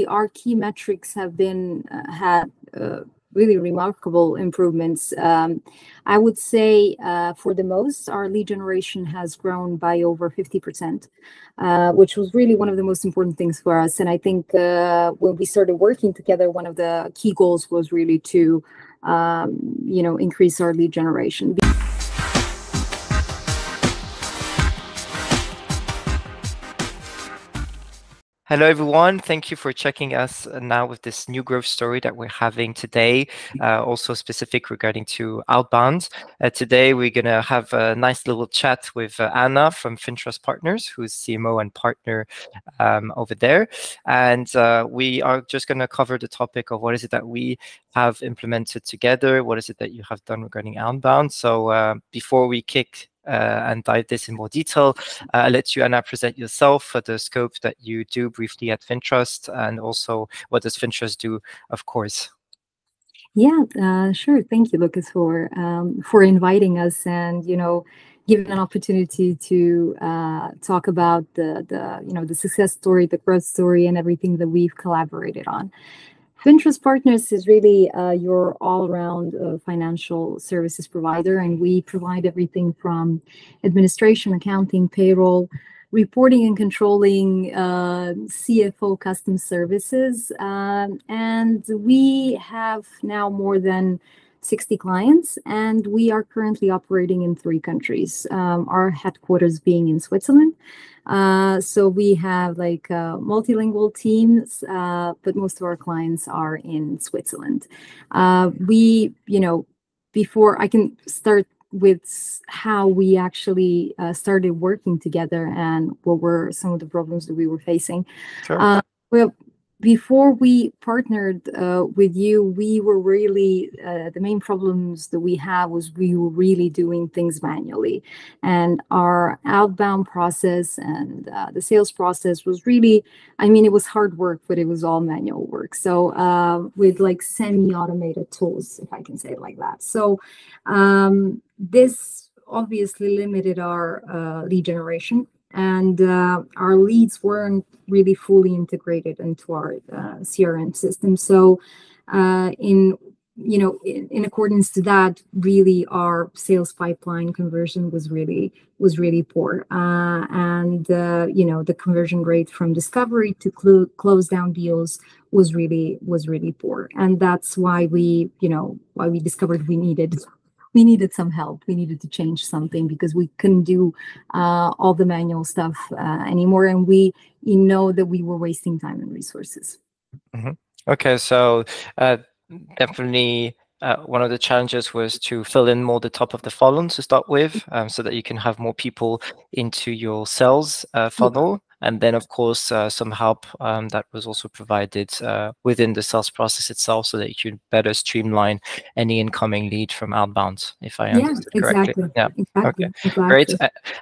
our key metrics have been had really remarkable improvements. I would say for the most, our lead generation has grown by over 50%, which was really one of the most important things for us. And I think when we started working together, one of the key goals was really to, increase our lead generation. Hello, everyone. Thank you for checking us now with this new growth story that we're having today, also specific regarding to Outbound. Today, we're going to have a nice little chat with Anna from FinTrust Partners, who's CMO and partner over there. And we are just going to cover the topic of what is it that we have implemented together, what is it that you have done regarding Outbound. So before we kick and dive this in more detail, I'll let you, Anna, present yourself for the scope that you do briefly at FinTrust, and also what does FinTrust do, of course. Yeah, sure. Thank you, Lucas, for inviting us and giving an opportunity to talk about the success story, the growth story, and everything that we've collaborated on. FinTrust Partners is really your all-around financial services provider, and we provide everything from administration, accounting, payroll, reporting and controlling, CFO custom services, and we have now more than 60 clients, and we are currently operating in 3 countries, our headquarters being in Switzerland. So we have multilingual teams, but most of our clients are in Switzerland. Before I can start with how we actually started working together and what were some of the problems that we were facing. Sure. Well, before we partnered with you, we were really, the main problems that we had was we were really doing things manually. And our outbound process and the sales process was really, it was hard work, but it was all manual work. So with semi-automated tools, if I can say it like that. So this obviously limited our lead generation. And our leads weren't really fully integrated into our CRM system. So, in accordance to that, really our sales pipeline conversion was really poor. The conversion rate from discovery to close down deals was really poor. And that's why we discovered we needed some help. We needed to change something because we couldn't do all the manual stuff anymore. And we know that we were wasting time and resources. Mm-hmm. Okay, so definitely one of the challenges was to fill in more the top of the funnel to start with, so that you can have more people into your sales funnel. Yeah. And then, of course, some help that was also provided within the sales process itself, so that you could better streamline any incoming lead from outbound, if I understood correctly. Exactly. Yeah, exactly. Okay, exactly. Great.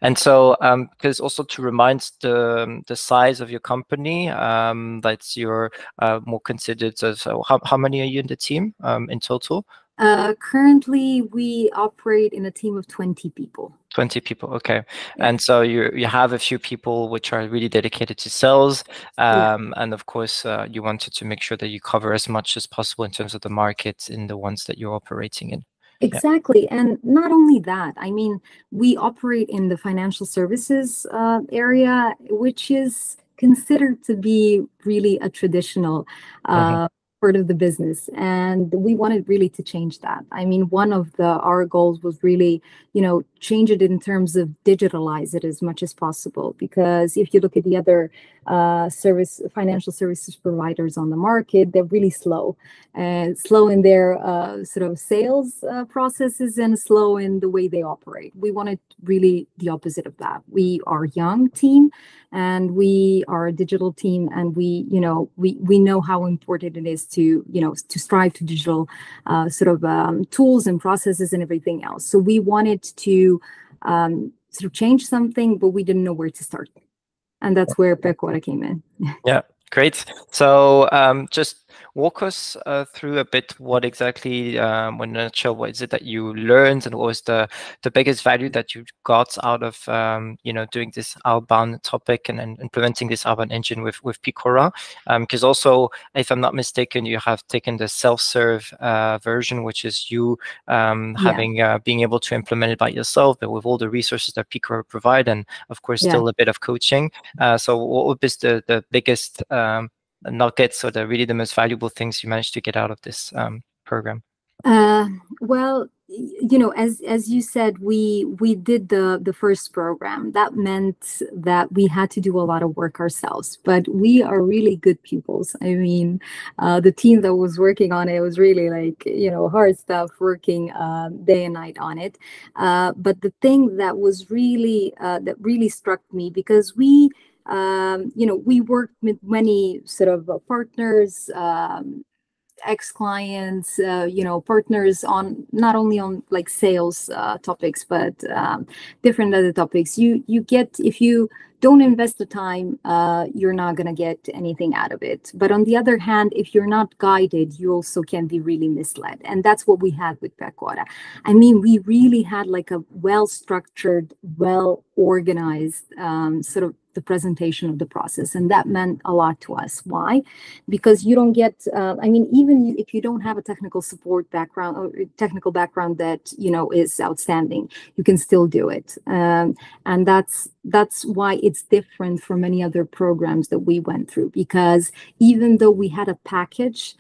And so, because also to remind the size of your company, that you're more considered as, how many are you in the team in total? Currently, we operate in a team of 20 people. 20 people, okay. Yeah. And so you have a few people which are really dedicated to sales, and of course you wanted to make sure that you cover as much as possible in terms of the market in the ones that you're operating in. Exactly. Yeah. And not only that, we operate in the financial services area, which is considered to be really a traditional part of the business, and we wanted really to change that. One of our goals was really, change it in terms of digitalize it as much as possible. Because if you look at the other financial services providers on the market, they're really slow in their sort of sales processes and slow in the way they operate. We wanted really the opposite of that. We are a young team, and we are a digital team, and we know how important it is to strive to digital tools and processes and everything else. So we wanted to sort of change something, but we didn't know where to start. And that's where Peakora came in. Yeah, great. So just walk us through a bit what exactly, in a nutshell, what is it that you learned, and what was the biggest value that you got out of doing this outbound topic and implementing this outbound engine with Peakora? Because also, if I'm not mistaken, you have taken the self-serve version, which is you having being able to implement it by yourself, but with all the resources that Peakora provide, and of course still a bit of coaching. So what would be the biggest nuggets, or the most valuable things you managed to get out of this program? Well, as you said, we did the first program. That meant that we had to do a lot of work ourselves, but we are really good pupils. I mean, the team that was working on it was really like, hard stuff, working day and night on it. But the thing that was really that really struck me, because we worked with many sort of partners, ex-clients, partners, on not only on like sales topics, but different other topics. You get, if you don't invest the time, you're not going to get anything out of it. But on the other hand, if you're not guided, you also can be really misled. And that's what we had with Peakora. I mean, we really had like a well-structured, well-organized sort of the presentation of the process, and that meant a lot to us. Why? Because you don't get even if you don't have a technical support background or technical background that is outstanding, you can still do it. And that's why it's different from many other programs that we went through, because even though we had a package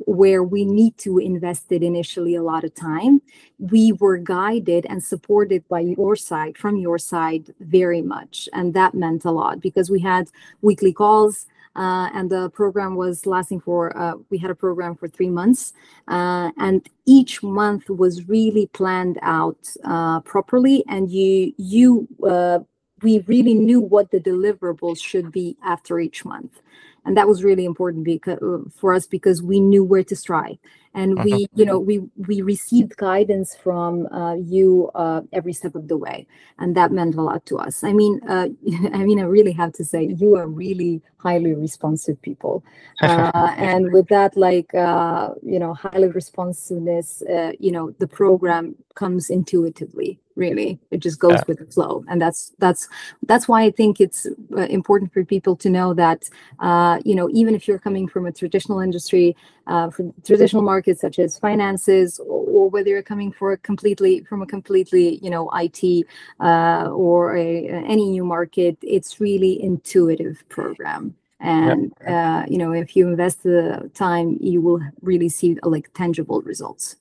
where we need to invest it initially a lot of time, we were guided and supported from your side very much. And that meant a lot, because we had weekly calls, and the program was lasting for, we had a program for 3 months, and each month was really planned out properly. And we really knew what the deliverables should be after each month. And that was really important for us, because we knew where to strive. And we received guidance from you every step of the way, and that meant a lot to us. I mean, I really have to say, you are really highly responsive people, and with that, highly responsiveness, the program comes intuitively. Really, it just goes with the flow, and that's why I think it's important for people to know that even if you're coming from a traditional industry, from traditional markets such as finances, or whether you're coming from a completely IT or any new market, it's really intuitive program. And if you invest the time, you will really see tangible results.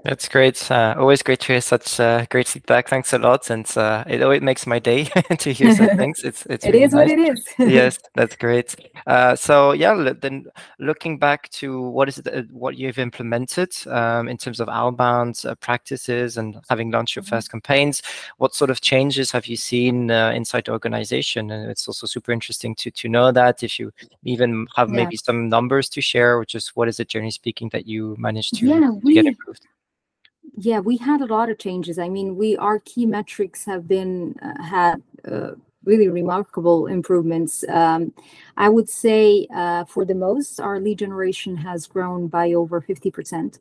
That's great. Always great to hear such great feedback. Thanks a lot, and it always makes my day to hear such things. It's it really is nice. what it is. Yes, that's great. So yeah, then looking back to what you've implemented in terms of outbound practices and having launched your first campaigns, what sort of changes have you seen inside the organization? And it's also super interesting to know that, if you even have maybe some numbers to share, or just what is it, generally speaking, that you managed to get improved? Yeah, we had a lot of changes. I mean, our key metrics have been had really remarkable improvements. I would say for the most, our lead generation has grown by over 50%,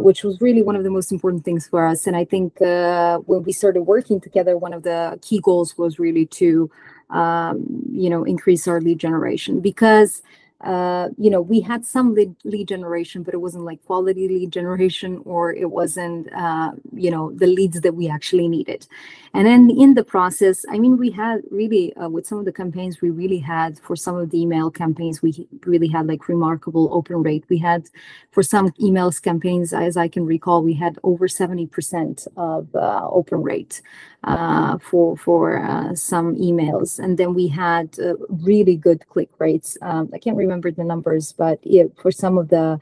which was really one of the most important things for us. And I think when we started working together, one of the key goals was really to increase our lead generation, because we had some lead generation, but it wasn't like quality lead generation, or it wasn't, the leads that we actually needed. And then in the process, I mean, we had really, with some of the campaigns, we really had, for some of the email campaigns, we really had remarkable open rate. We had, for some emails campaigns, as I can recall, we had over 70% of open rate for some emails. And then we had really good click rates. I can't remember the numbers, but for some of the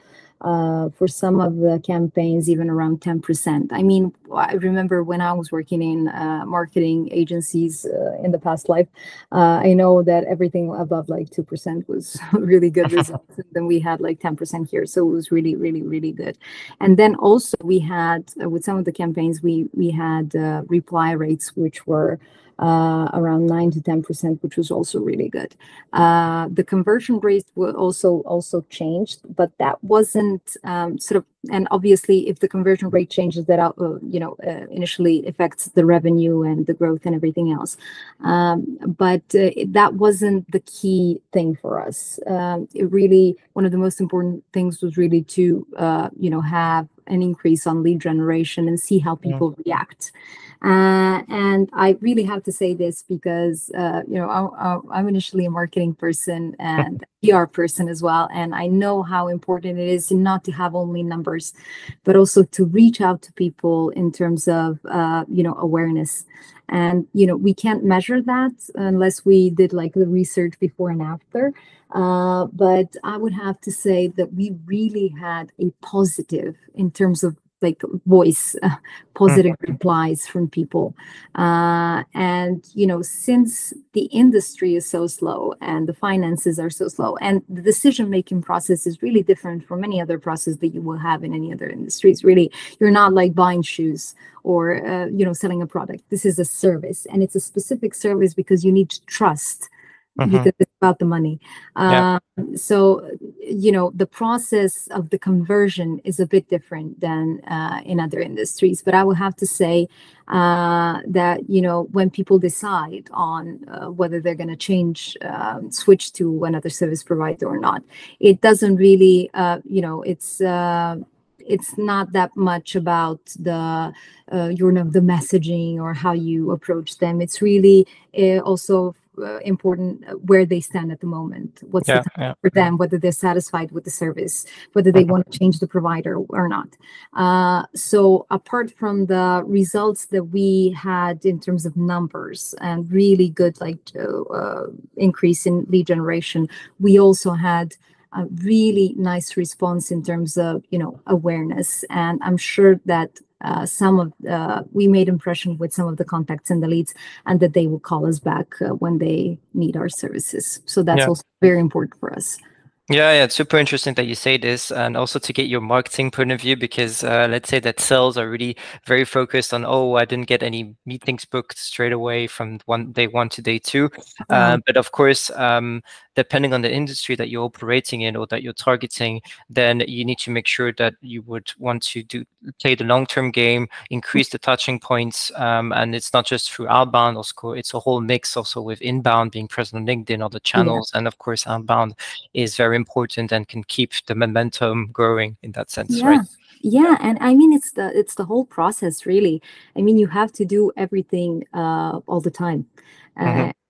campaigns, even around 10%. I mean, I remember when I was working in marketing agencies in the past life, I know that everything above 2% was really good results. And then we had 10% here. So it was really, really, really good. And then also we had, with some of the campaigns, we had reply rates, which were around 9 to 10%, which was also really good. The conversion rate will also changed, but that wasn't sort of, and obviously if the conversion rate changes, that initially affects the revenue and the growth and everything else. But that wasn't the key thing for us. It really, one of the most important things was really to have an increase on lead generation and see how people react. And I really have to say this because I'm initially a marketing person and PR person as well, and I know how important it is not to have only numbers, but also to reach out to people in terms of awareness. And we can't measure that unless we did like the research before and after. But I would have to say that we really had a positive in terms of like voice, positive replies from people. And since the industry is so slow and the finances are so slow, and the decision-making process is really different from any other process that you will have in any other industries. Really, you're not like buying shoes or selling a product. This is a service, and it's a specific service because you need trust. Because it's about the money. So, the process of the conversion is a bit different than in other industries. But I would have to say that, when people decide on whether they're going to switch to another service provider or not, it doesn't really, it's not that much about the the messaging or how you approach them. It's really also important where they stand at the moment. What's the time for them, whether they're satisfied with the service, whether they want to change the provider or not. So apart from the results that we had in terms of numbers and really good increase in lead generation, we also had a really nice response in terms of awareness. And I'm sure that we made impression with some of the contacts and the leads, and that they will call us back when they need our services. So that's also very important for us. Yeah, it's super interesting that you say this, and also to get your marketing point of view, because let's say that sales are really very focused on, I didn't get any meetings booked straight away from day one to day two. But of course, depending on the industry that you're operating in or that you're targeting, then you need to make sure that you would want to play the long-term game, increase the touching points, and it's not just through outbound. Also, it's a whole mix also with inbound, being present on LinkedIn, other channels, and of course, outbound is very important and can keep the momentum growing in that sense, right? Yeah, and I mean it's the whole process really. I mean, you have to do everything all the time.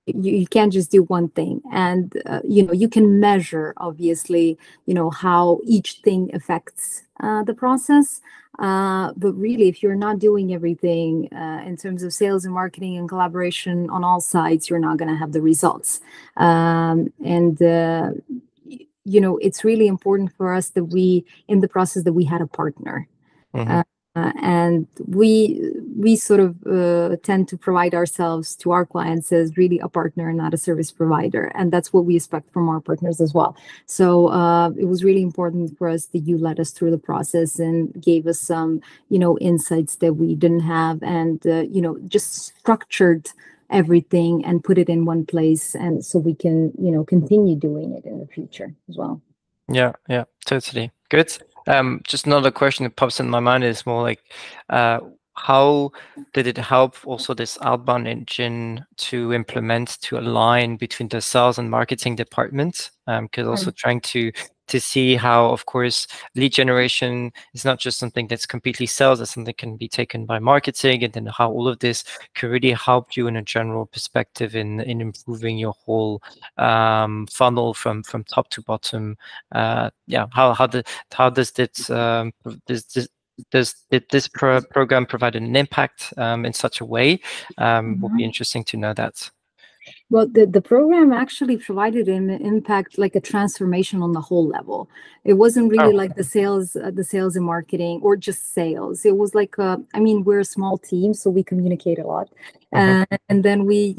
You can't just do one thing, and you can measure obviously how each thing affects the process. But really, if you're not doing everything in terms of sales and marketing and collaboration on all sides, you're not going to have the results. It's really important for us that in the process that we had a partner. And we sort of tend to provide ourselves to our clients as really a partner and not a service provider. And that's what we expect from our partners as well. So it was really important for us that you led us through the process and gave us some, insights that we didn't have, and, just structured everything and put it in one place, and so we can continue doing it in the future as well. Yeah, totally good. Just another question that pops in my mind is more like, how did it help also this outbound engine to align between the sales and marketing departments? Because also trying to see how, of course, lead generation is not just something that's completely sales, that's something that can be taken by marketing, and then how all of this can really help you in a general perspective in improving your whole funnel from top to bottom. How does this program provide an impact in such a way? Would be interesting to know that. Well, the program actually provided an impact, like a transformation on the whole level. It wasn't really like the sales and marketing or just sales. It was like, we're a small team, so we communicate a lot. And then we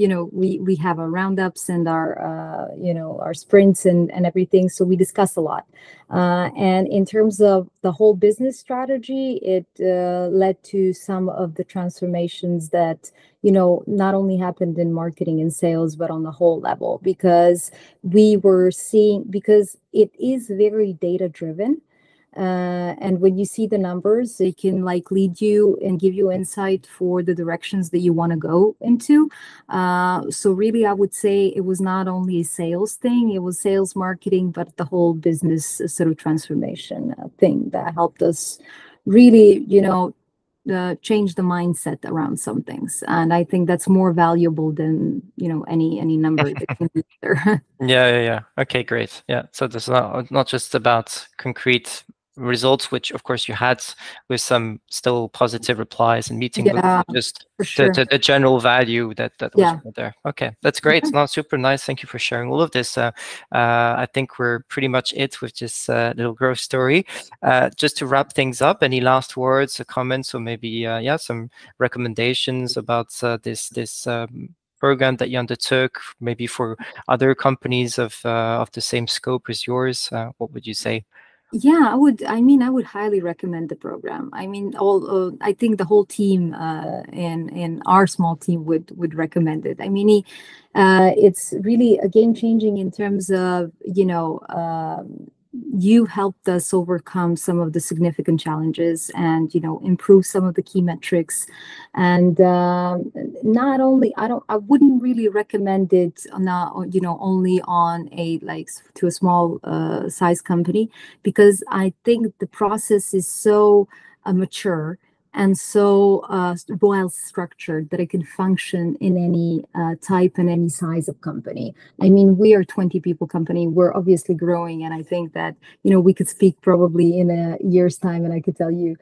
have our roundups and our sprints and everything. So we discuss a lot. And in terms of the whole business strategy, it led to some of the transformations that not only happened in marketing and sales, but on the whole level, because it is very data driven. And when you see the numbers, it can lead you and give you insight for the directions that you want to go into. So really, I would say it was not only a sales thing, it was sales marketing, but the whole business sort of transformation thing that helped us really, change the mindset around some things. And I think that's more valuable than, any number that can be there. Yeah. Okay, great. Yeah. So this is not just about concrete results, which of course you had with some still positive replies and meeting with just for sure. the general value that was there. Okay, that's great. Not super nice. Thank you for sharing all of this. I think we're pretty much it with this little growth story. Just to wrap things up, any last words or comments, or maybe some recommendations about this program that you undertook, maybe for other companies of the same scope as yours? What would you say? Yeah, I would highly recommend the program. I think the whole team in our small team would recommend it. It's really a game changing in terms of, you helped us overcome some of the significant challenges and, improve some of the key metrics. And not only, I wouldn't really recommend it only on to a small size company, because I think the process is so mature and so well structured that it can function in any type and any size of company. We are a 20 people company. We're obviously growing, and I think that we could speak probably in a year's time, and I could tell you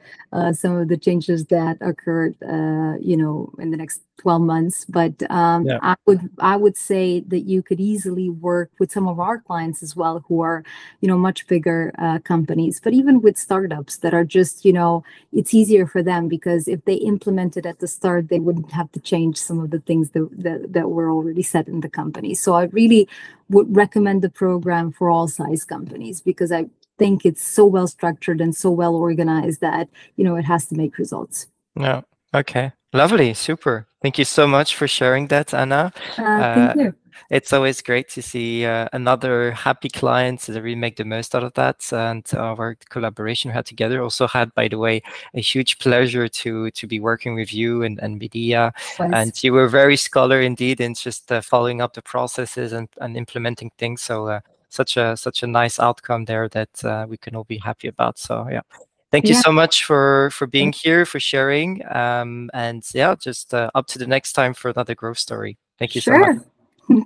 some of the changes that occurred in the next 12 months. But I would say that you could easily work with some of our clients as well, who are much bigger companies, but even with startups that are just it's easier for them, because if they implement it at the start, they wouldn't have to change some of the things that were already set in the company. So I really would recommend the program for all size companies, because I think it's so well structured and so well organized that it has to make results. Yeah. Okay. Lovely. Super. Thank you so much for sharing that, Anna. Thank you. It's always great to see another happy client that really make the most out of that, and our collaboration we had together. Also had, by the way, a huge pleasure to be working with you and Medea. And you were very scholar indeed in just following up the processes and implementing things. So such a nice outcome there that we can all be happy about. So yeah. Thank you so much for being here, for sharing. And yeah, just up to the next time for another growth story. Thank you so much.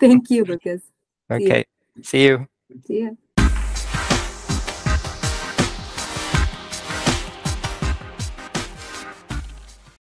Thank you, Lucas. Okay. See you. See you.